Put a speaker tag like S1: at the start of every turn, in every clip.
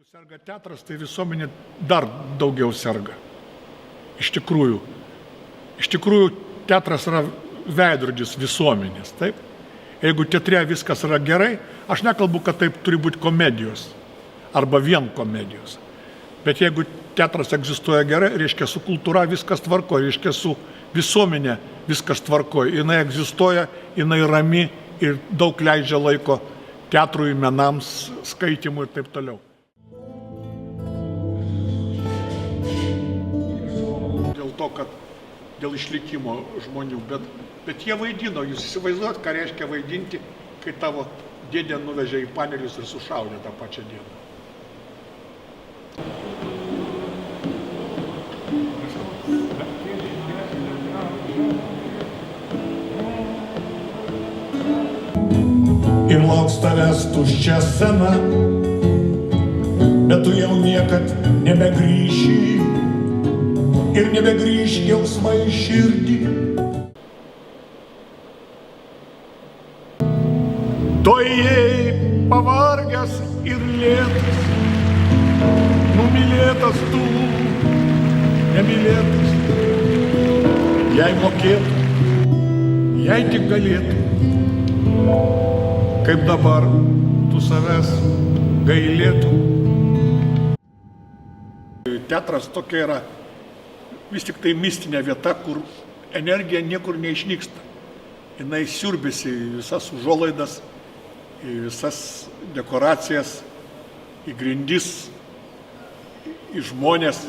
S1: Serga teatras, tai visuomenė dar daugiau serga. Iš tikrųjų, teatras yra veidrodis visuomenės, taip? Jeigu teatre viskas yra gerai, aš nekalbu, kad taip turi būti komedijos arba vien komedijos. Bet jeigu teatras egzistuoja gerai, reiškia su kultūra viskas tvarkoja, reiškia su visuomenė viskas tvarkoja. Jinai egzistuoja, jinai rami ir daug leidžia laiko teatrui, menams, skaitimui ir taip toliau. Dėl to, kad dėl išlikimo žmonių, bet jie vaidino, jūs įsivaizduojat, ką reiškia vaidinti, kai tavo dėdė nuvežė į panelius ir sušaudė tą pačią dieną.
S2: Ir lauks tavęs tuščia scena, bet tu jau niekad nebegrįši ir nebegrįš jausmai širdį.
S1: Tuojai pavargęs ir lėtas, numylėtas tu, nemylėtas, jei mokėtų, jei tik galėtų. Kaip dabar tu savęs gailėtų. Teatras tokia yra vis tik tai mistinė vieta, kur energija niekur neišnyksta. Jinai siurbėsi į visas užuolaidas, į visas dekoracijas, į grindis, į žmonės.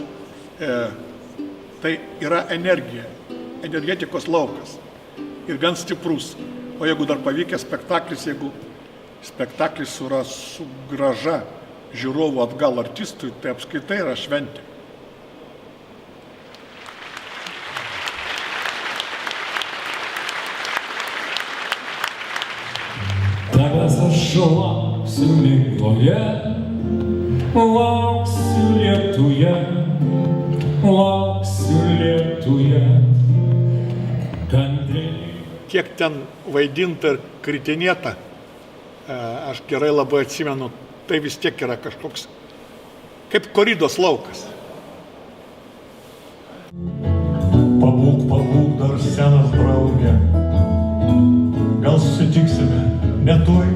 S1: Tai yra energija, energetikos laukas ir gan stiprus. O jeigu dar pavykęs spektaklis, jeigu spektaklis yra su grąža žiūrovų atgal artistui, tai apskritai yra šventė.
S3: Tavęs aš lauksiu migloje, lauksiu lietuje, kantriai.
S1: Kiek ten vaidinta ir kritinėta, aš gerai labai atsimenu, tai vis tiek yra kažkoks kaip koridos laukas.
S2: Pabūk dar senas draugė, gal susitiksime netoj.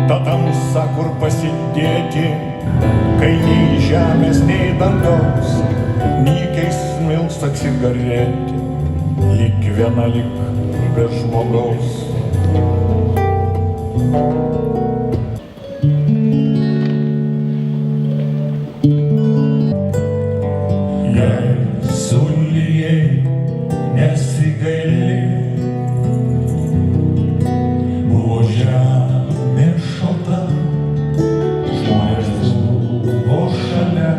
S2: Ta tamsa, kur pasidėti, kai nei žemės, nei dangaus, nykiai smilksta cigaretė, lyg viena lyg be žmogaus. Jei sulijai nesigaili, buvo žemė šalta, žmonės buvo šalia.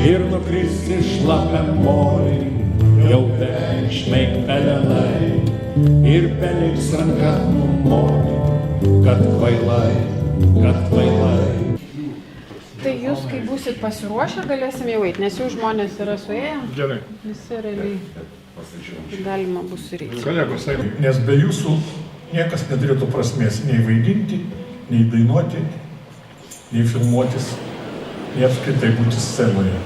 S2: Ir nukristi šlapiam moliai, jau beveik pelenai, ir beliks ranka numoli, kad kvailai.
S4: Tai jūs, kai būsit pasiruošę, galėsim jau eiti, nes jau žmonės yra suėję.
S1: Gerai.
S4: Visi realiai galima bus sureikti.
S1: Kolegos,
S2: Nes be jūsų niekas neturėtų prasmės nei vaidinti, nei dainuoti, nei filmuotis, nei apskritai būti scenoje.